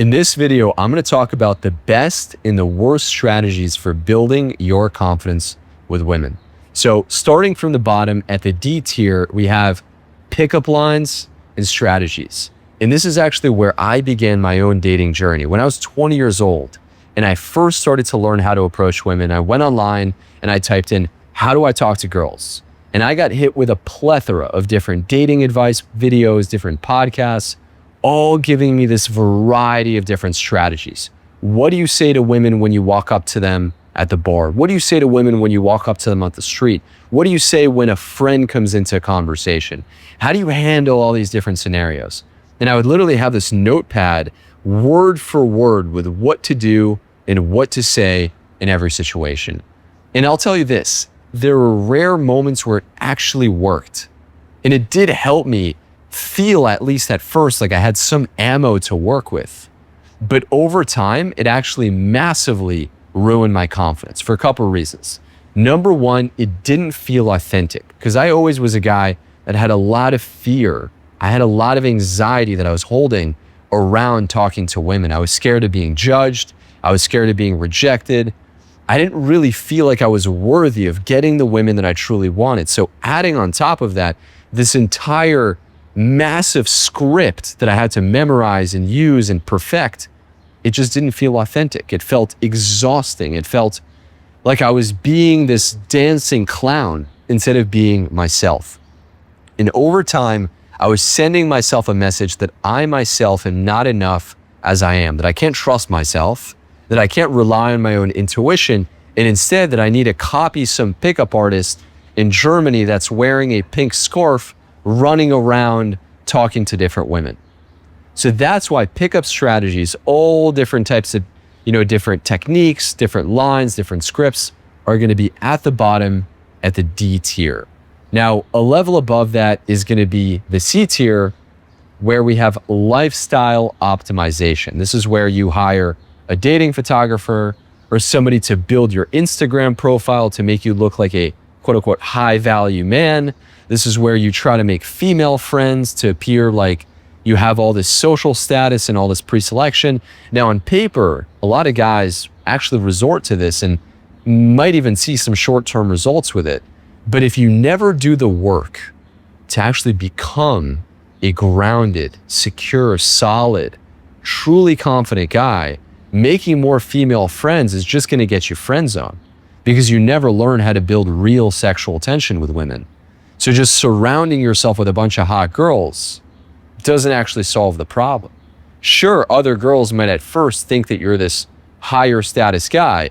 In this video, I'm going to talk about the best and the worst strategies for building your confidence with women. So starting from the bottom at the D tier, we have pickup lines and strategies. And this is actually where I began my own dating journey. When I was 20 years old and I first started to learn how to approach women, I went online and I typed in, how do I talk to girls? And I got hit with a plethora of different dating advice videos, different podcasts, all giving me this variety of different strategies. What do you say to women when you walk up to them at the bar? What do you say to women when you walk up to them on the street? What do you say when a friend comes into a conversation? How do you handle all these different scenarios? And I would literally have this notepad word for word with what to do and what to say in every situation. And I'll tell you this, there were rare moments where it actually worked. And it did help me feel, at least at first, like I had some ammo to work with. But over time, it actually massively ruined my confidence for a couple of reasons. Number one, it didn't feel authentic because I always was a guy that had a lot of fear. I had a lot of anxiety that I was holding around talking to women. I was scared of being judged. I was scared of being rejected. I didn't really feel like I was worthy of getting the women that I truly wanted. So adding on top of that, this entire massive script that I had to memorize and use and perfect, it just didn't feel authentic. It felt exhausting. It felt like I was being this dancing clown instead of being myself. And over time, I was sending myself a message that I myself am not enough as I am, that I can't trust myself, that I can't rely on my own intuition, and instead that I need to copy some pickup artist in Germany that's wearing a pink scarf running around talking to different women. So that's why pickup strategies, all different types of, different techniques, different lines, different scripts are going to be at the bottom at the D tier. Now, a level above that is going to be the C tier, where we have lifestyle optimization. This is where you hire a dating photographer or somebody to build your Instagram profile to make you look like a quote unquote high value man. This is where you try to make female friends to appear like you have all this social status and all this pre-selection. Now on paper, a lot of guys actually resort to this and might even see some short-term results with it. But if you never do the work to actually become a grounded, secure, solid, truly confident guy, making more female friends is just going to get you friend zone because you never learn how to build real sexual tension with women. So just surrounding yourself with a bunch of hot girls doesn't actually solve the problem. Sure, other girls might at first think that you're this higher status guy,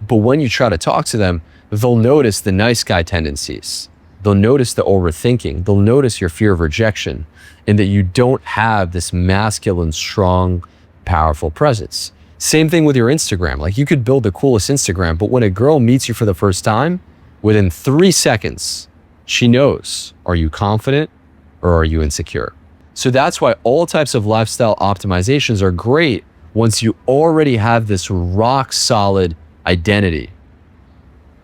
but when you try to talk to them, they'll notice the nice guy tendencies. They'll notice the overthinking. They'll notice your fear of rejection and that you don't have this masculine, strong, powerful presence. Same thing with your Instagram. Like you could build the coolest Instagram, but when a girl meets you for the first time, within 3 seconds, she knows, are you confident or are you insecure? So that's why all types of lifestyle optimizations are great once you already have this rock solid identity.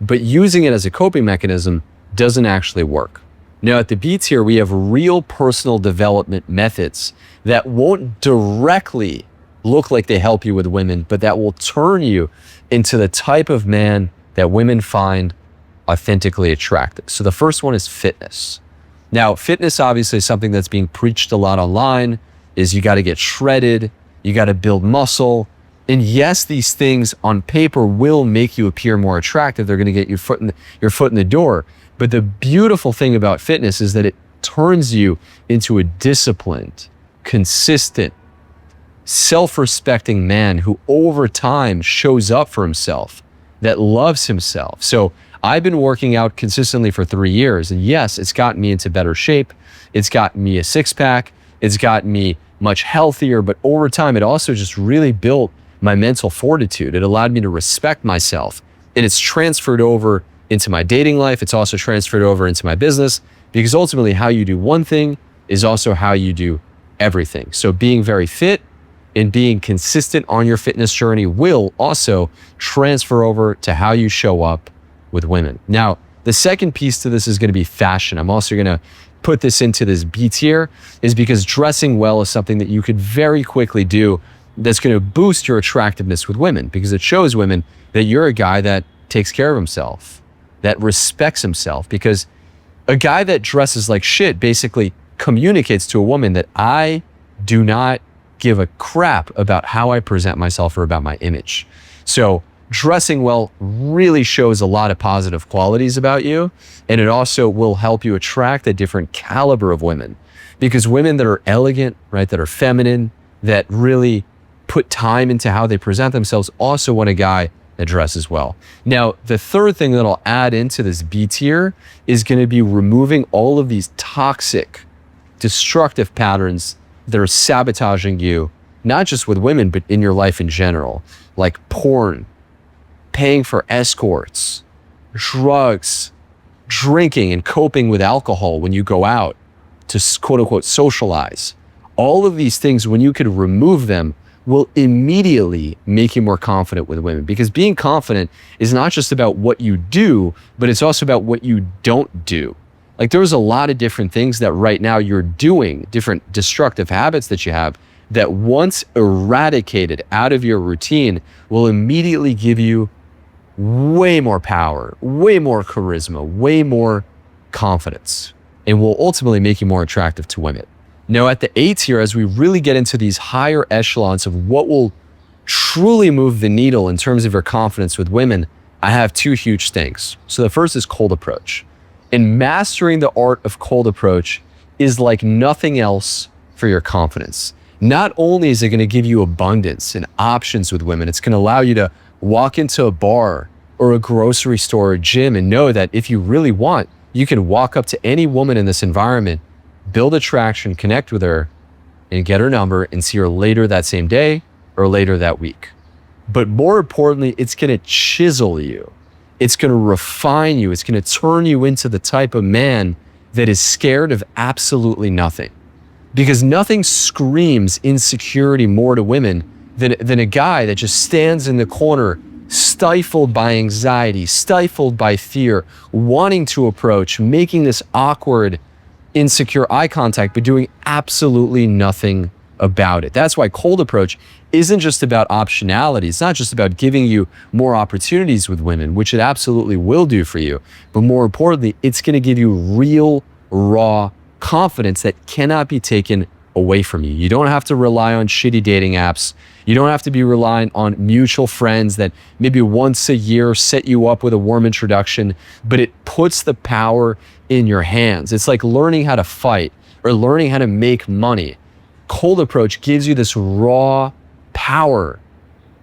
But using it as a coping mechanism doesn't actually work. Now at the B tier, we have real personal development methods that won't directly look like they help you with women, but that will turn you into the type of man that women find authentically attractive. So the first one is fitness. Now, fitness obviously is something that's being preached a lot online, is you got to get shredded, you got to build muscle. And yes, these things on paper will make you appear more attractive. They're going to get your foot in the door. But the beautiful thing about fitness is that it turns you into a disciplined, consistent, self-respecting man who over time shows up for himself, that loves himself. So I've been working out consistently for 3 years. And yes, it's gotten me into better shape. It's gotten me a six-pack. It's gotten me much healthier. But over time, it also just really built my mental fortitude. It allowed me to respect myself. And it's transferred over into my dating life. It's also transferred over into my business because ultimately how you do one thing is also how you do everything. So being very fit and being consistent on your fitness journey will also transfer over to how you show up with women. Now, the second piece to this is going to be fashion. I'm also going to put this into this B tier is because dressing well is something that you could very quickly do that's going to boost your attractiveness with women, because it shows women that you're a guy that takes care of himself, that respects himself. Because a guy that dresses like shit basically communicates to a woman that I do not give a crap about how I present myself or about my image. So dressing well really shows a lot of positive qualities about you. And it also will help you attract a different caliber of women, because women that are elegant, right, that are feminine, that really put time into how they present themselves also want a guy that dresses well. Now, the third thing that I'll add into this B tier is going to be removing all of these toxic, destructive patterns that are sabotaging you, not just with women, but in your life in general, like porn, paying for escorts, drugs, drinking and coping with alcohol when you go out to quote unquote socialize. All of these things, when you could remove them, will immediately make you more confident with women, because being confident is not just about what you do, but it's also about what you don't do. Like there's a lot of different things that right now you're doing, different destructive habits that you have, that once eradicated out of your routine will immediately give you way more power, way more charisma, way more confidence, and will ultimately make you more attractive to women. Now at the A tier, as we really get into these higher echelons of what will truly move the needle in terms of your confidence with women, I have two huge things. So the first is cold approach. And mastering the art of cold approach is like nothing else for your confidence. Not only is it going to give you abundance and options with women, it's going to allow you to walk into a bar or a grocery store or gym and know that if you really want, you can walk up to any woman in this environment, build attraction, connect with her, and get her number and see her later that same day or later that week. But more importantly, it's going to chisel you. It's going to refine you. It's going to turn you into the type of man that is scared of absolutely nothing. Because nothing screams insecurity more to women than a guy that just stands in the corner, stifled by anxiety, stifled by fear, wanting to approach, making this awkward, insecure eye contact, but doing absolutely nothing about it. That's why cold approach isn't just about optionality. It's not just about giving you more opportunities with women, which it absolutely will do for you. But more importantly, it's going to give you real, raw confidence that cannot be taken away from you. You don't have to rely on shitty dating apps. You don't have to be reliant on mutual friends that maybe once a year set you up with a warm introduction, but it puts the power in your hands. It's like learning how to fight or learning how to make money. Cold approach gives you this raw power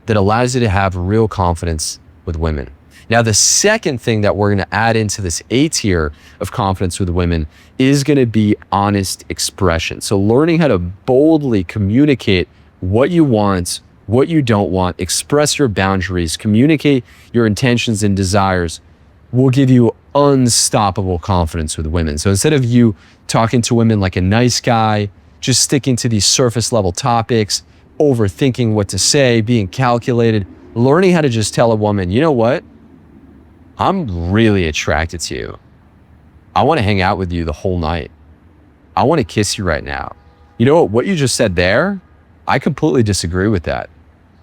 that allows you to have real confidence with women. Now, the second thing that we're going to add into this A tier of confidence with women is going to be honest expression. So learning how to boldly communicate what you want, what you don't want, express your boundaries, communicate your intentions and desires will give you unstoppable confidence with women. So instead of you talking to women like a nice guy, just sticking to these surface level topics, overthinking what to say, being calculated, learning how to just tell a woman, you know what? I'm really attracted to you. I want to hang out with you the whole night. I want to kiss you right now. You know what you just said there? I completely disagree with that.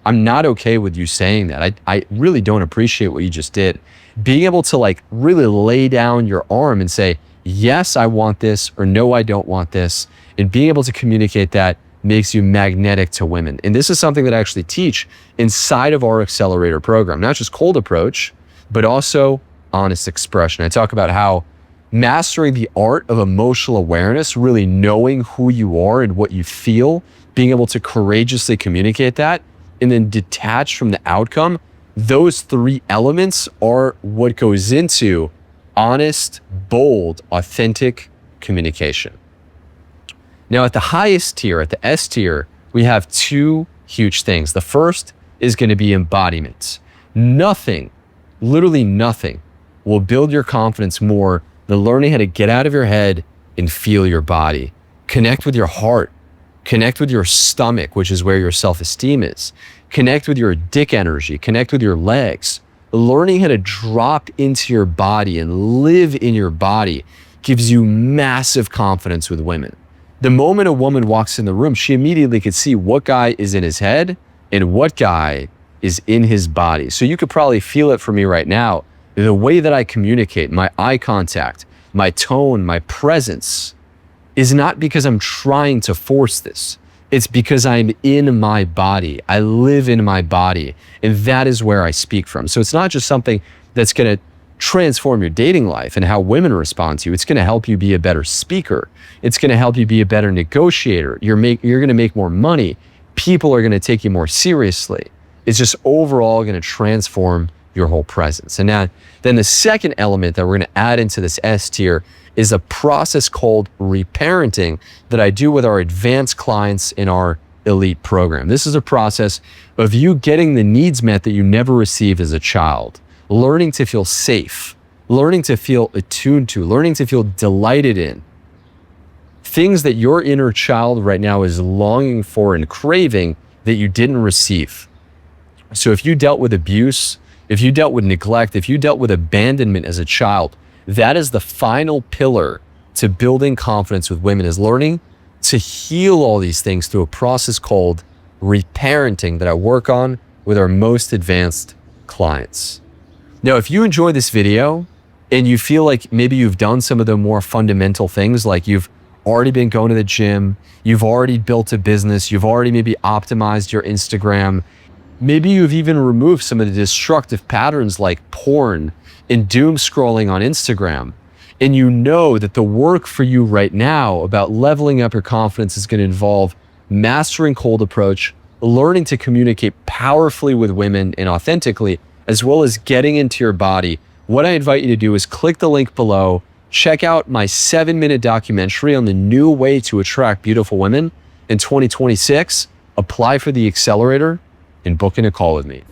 I'm not okay with you saying that. I really don't appreciate what you just did. Being able to like really lay down your arm and say, yes, I want this, or no, I don't want this. And being able to communicate that makes you magnetic to women. And this is something that I actually teach inside of our accelerator program, not just cold approach, but also honest expression. I talk about how mastering the art of emotional awareness, really knowing who you are and what you feel, being able to courageously communicate that, and then detach from the outcome, those three elements are what goes into honest, bold, authentic communication. Now, at the highest tier, at the S tier, we have two huge things. The first is going to be embodiment. Nothing, literally nothing, will build your confidence more than learning how to get out of your head and feel your body. Connect with your heart. Connect with your stomach, which is where your self-esteem is. Connect with your dick energy. Connect with your legs. Learning how to drop into your body and live in your body gives you massive confidence with women. The moment a woman walks in the room, she immediately could see what guy is in his head and what guy is in his body. So you could probably feel it for me right now. The way that I communicate, my eye contact, my tone, my presence is not because I'm trying to force this. It's because I'm in my body. I live in my body, and that is where I speak from. So it's not just something that's going to transform your dating life and how women respond to you. It's going to help you be a better speaker. It's going to help you be a better negotiator. You're going to make more money. People are going to take you more seriously. It's just overall going to transform your whole presence. And now, then the second element that we're going to add into this S tier is a process called reparenting that I do with our advanced clients in our elite program. This is a process of you getting the needs met that you never received as a child, learning to feel safe, learning to feel attuned to, learning to feel delighted in. Things that your inner child right now is longing for and craving that you didn't receive. So if you dealt with abuse, if you dealt with neglect, if you dealt with abandonment as a child, that is the final pillar to building confidence with women, is learning to heal all these things through a process called reparenting that I work on with our most advanced clients. Now, if you enjoy this video and you feel like maybe you've done some of the more fundamental things, like you've already been going to the gym, you've already built a business, you've already maybe optimized your Instagram, maybe you've even removed some of the destructive patterns like porn and doom scrolling on Instagram, and you know that the work for you right now about leveling up your confidence is going to involve mastering cold approach, learning to communicate powerfully with women and authentically, as well as getting into your body, what I invite you to do is click the link below, check out my 7-minute documentary on the new way to attract beautiful women in 2026, apply for the accelerator, and book in a call with me.